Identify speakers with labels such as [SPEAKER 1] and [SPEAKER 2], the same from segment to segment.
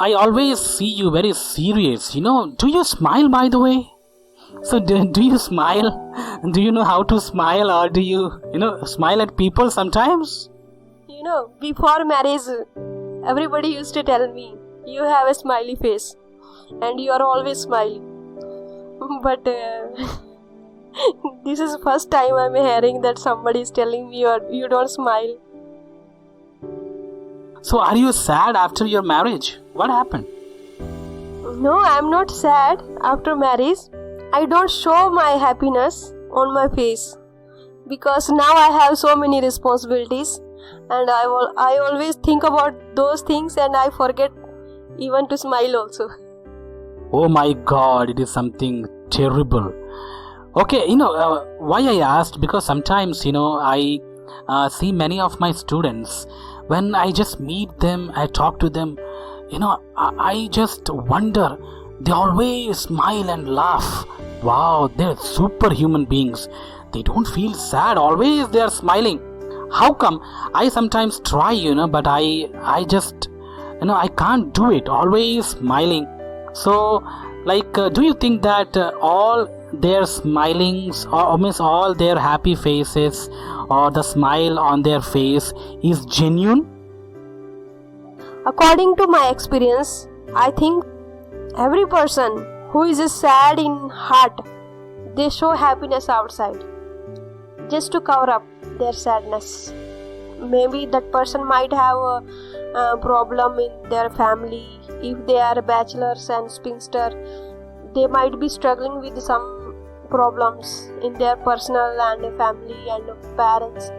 [SPEAKER 1] I always see you very serious. Do you smile, by the way? So do you smile? Do you know how to smile, or do you smile at people sometimes?
[SPEAKER 2] Before marriage, everybody used to tell me, you have a smiley face and you are always smiling. But this is the first time I'm hearing that somebody is telling me you don't smile.
[SPEAKER 1] So are you sad after your marriage? What happened?
[SPEAKER 2] No, I'm not sad after marriage. I don't show my happiness on my face because now I have so many responsibilities, and I always think about those things and I forget even to smile also.
[SPEAKER 1] Oh my God, it is something terrible. Okay, why I asked, because sometimes I see many of my students, when I just meet them, I talk to them, I just wonder, they always smile and laugh. Wow, they're superhuman beings. They don't feel sad, always they are smiling. How come? I sometimes try, but I just I can't do it, always smiling. So do you think that all their smilings, or means all their happy faces, or the smile on their face is genuine?
[SPEAKER 2] According to my experience, I think every person who is sad in heart, they show happiness outside just to cover up their sadness. Maybe that person might have a problem in their family. If they are bachelors and spinster, they might be struggling with some problems in their personal and family and parents.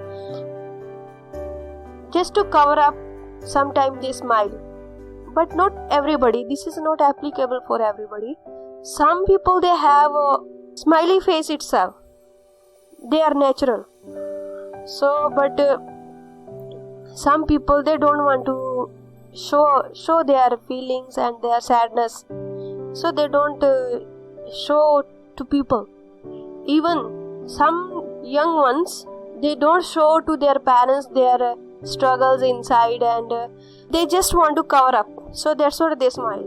[SPEAKER 2] Just to cover up, sometimes they smile. But not everybody. This is not applicable for everybody. Some people, they have a smiley face itself. They are natural. So, but some people, they don't want to show their feelings and their sadness. So they don't show to people. Even some young ones, they don't show to their parents their struggles inside, and they just want to cover up. So that's what they smile.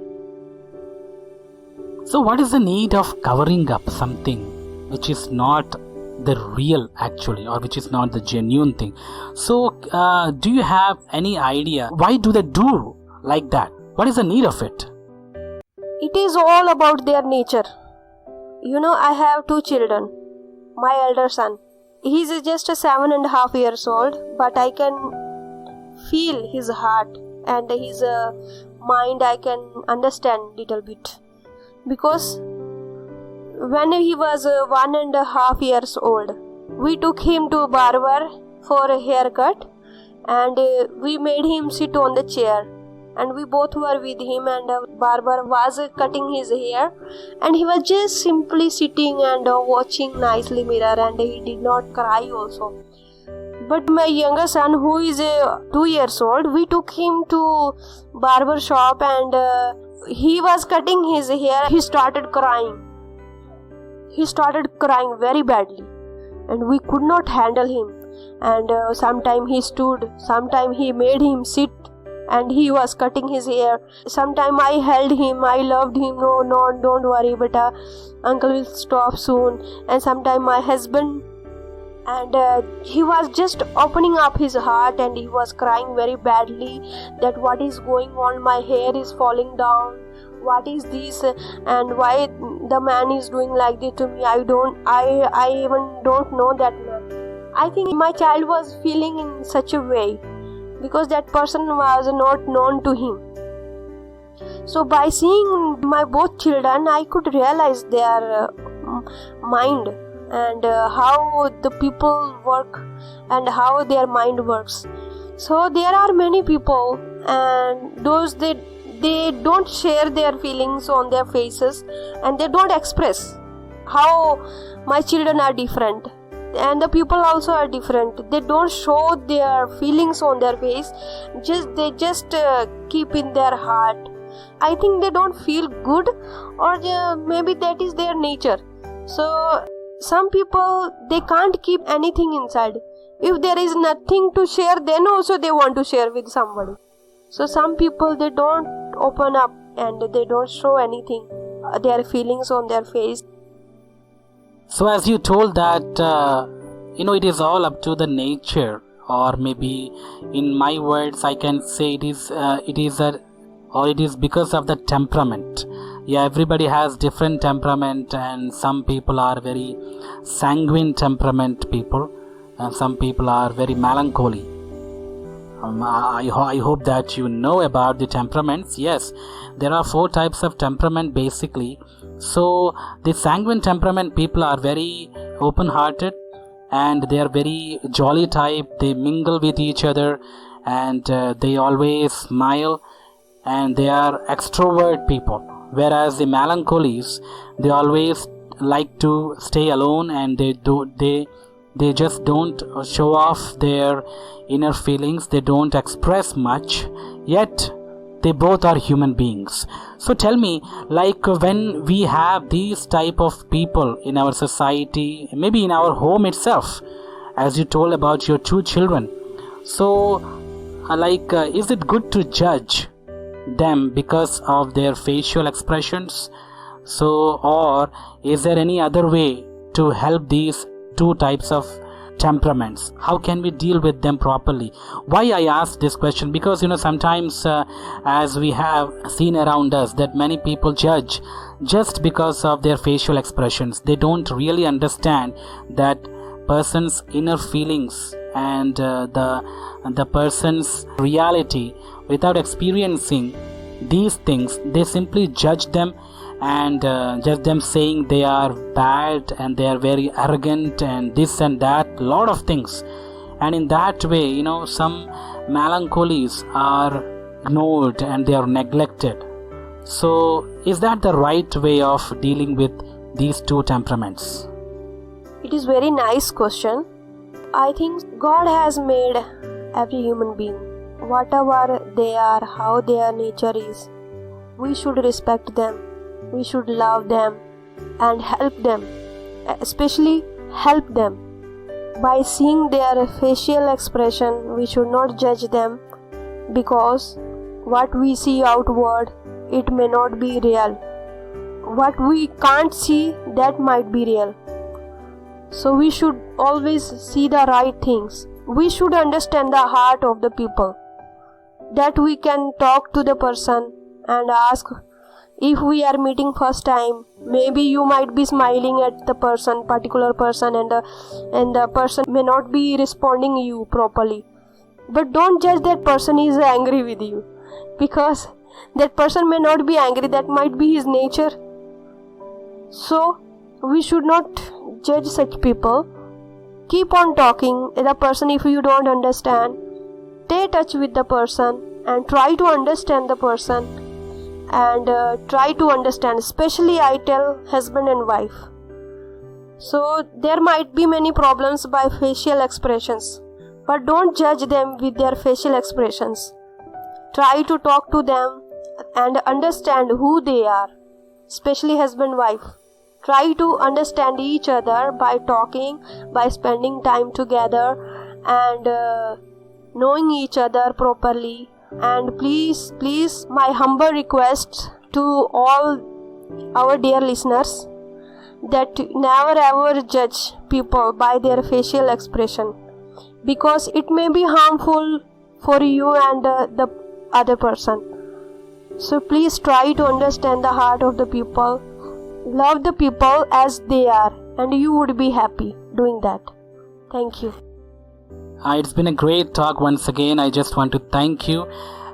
[SPEAKER 1] So what is the need of covering up something which is not the real actually, or which is not the genuine thing? So do you have any idea why do they do like that? What is the need of it?
[SPEAKER 2] It is all about their nature. I have 2 children. My elder son, he is just 7.5 years old, but I can feel his heart and his mind. I can understand little bit, because when he was 1.5 years old, we took him to barber for a haircut, and we made him sit on the chair, and we both were with him, and barber was cutting his hair, and he was just simply sitting and watching nicely mirror, and he did not cry also. But my younger son, who is 2 years old, we took him to barber shop, and he was cutting his hair. He started crying. He started crying very badly, and we could not handle him. And sometime he stood, sometime he made him sit, and he was cutting his hair. Sometime I held him, I loved him. No, don't worry, beta, uncle will stop soon. And sometime my husband, and he was just opening up his heart, and he was crying very badly that what is going on, my hair is falling down, what is this, and why the man is doing like this to me. I even don't know that man. I think my child was feeling in such a way because that person was not known to him. So by seeing my both children, I could realize their mind, and how the people work and how their mind works. So there are many people, and those they don't share their feelings on their faces, and they don't express. How my children are different, and the people also are different. They don't show their feelings on their face. They just keep in their heart. I think they don't feel good, or maybe that is their nature. So some people, they can't keep anything inside. If there is nothing to share, then also they want to share with somebody. So some people, they don't open up and they don't show anything, their feelings on their face.
[SPEAKER 1] So as you told that, it is all up to the nature, or maybe in my words I can say it is because of the temperament. Yeah, everybody has different temperament, and some people are very sanguine temperament people, and some people are very melancholy. I hope that you know about the temperaments. Yes, there are 4 types of temperament basically. So the sanguine temperament people are very open hearted, and they are very jolly type. They mingle with each other, and they always smile, and they are extrovert people. Whereas the melancholies, they always like to stay alone, and they just don't show off their inner feelings. They don't express much, yet they both are human beings. So tell me, like when we have these type of people in our society, maybe in our home itself, as you told about your 2 children, so is it good to judge them because of their facial expressions? So, or is there any other way to help these 2 types of temperaments? How can we deal with them properly? Why I ask this question? Because sometimes as we have seen around us, that many people judge just because of their facial expressions. They don't really understand that person's inner feelings and the person's reality. Without experiencing these things, they simply judge them, and just them saying they are bad and they are very arrogant and this and that, lot of things. And in that way, some melancholies are ignored and they are neglected. So is that the right way of dealing with these 2 temperaments?
[SPEAKER 2] It is very nice question. I think God has made every human being, whatever they are, how their nature is. We should respect them. We should love them and help them, especially help them by seeing their facial expression. We should not judge them, because what we see outward, it may not be real. What we can't see, that might be real. So we should always see the right things. We should understand the heart of the people, that we can talk to the person and ask. If we are meeting first time, maybe you might be smiling at the particular person, and the person may not be responding you properly. But don't judge that person is angry with you, because that person may not be angry. That might be his nature. So we should not judge such people. Keep on talking to the person. If you don't understand, stay touch with the person and try to understand the person. And try to understand, especially I tell husband and wife. So there might be many problems by facial expressions, but don't judge them with their facial expressions. Try to talk to them and understand who they are, especially husband and wife. Try to understand each other by talking, by spending time together, and knowing each other properly. And please, my humble request to all our dear listeners, that never ever judge people by their facial expression, because it may be harmful for you and the other person. So please try to understand the heart of the people, love the people as they are, and you would be happy doing that. Thank you.
[SPEAKER 1] It's been a great talk once again. I just want to thank you.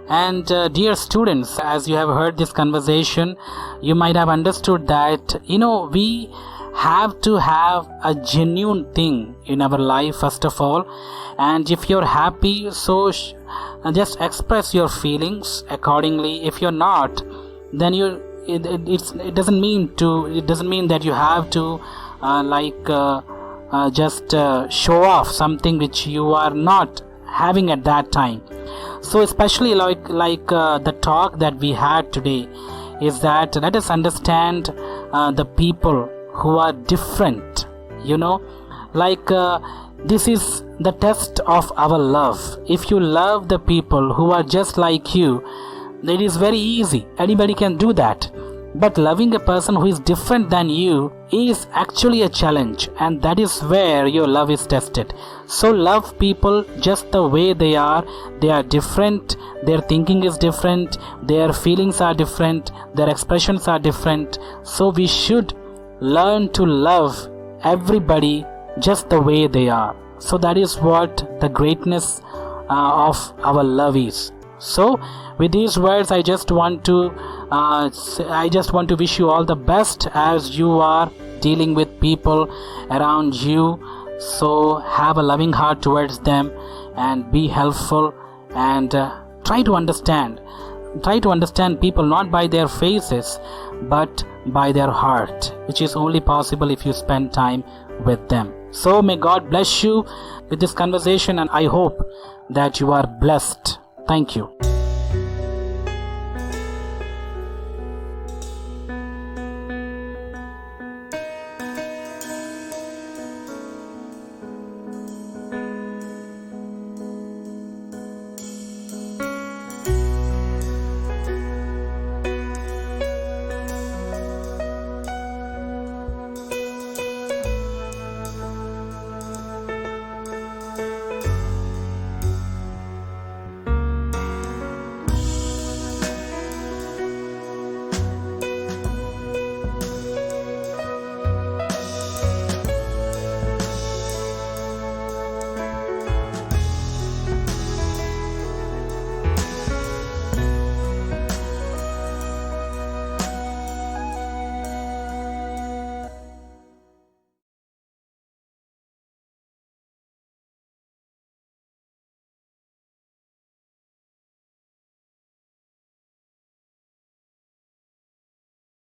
[SPEAKER 1] And dear students, as you have heard this conversation, you might have understood that, we have to have a genuine thing in our life first of all. And if you're happy, so just express your feelings accordingly. If you're not, then it doesn't mean that you have to just show off something which you are not having at that time. So especially the talk that we had today is that let us understand the people who are different. This is the test of our love. If you love the people who are just like you, It is very easy. Anybody can do that. But loving a person who is different than you is actually a challenge, and that is where your love is tested. So love people just the way they are. They are different, their thinking is different, their feelings are different, their expressions are different. So we should learn to love everybody just the way they are. So that is what the greatness of our love is. So with these words, I just want to wish you all the best as you are dealing with people around you. So have a loving heart towards them and be helpful, and try to understand people not by their faces but by their heart, which is only possible if you spend time with them. So may God bless you with this conversation, and I hope that you are blessed. Thank you.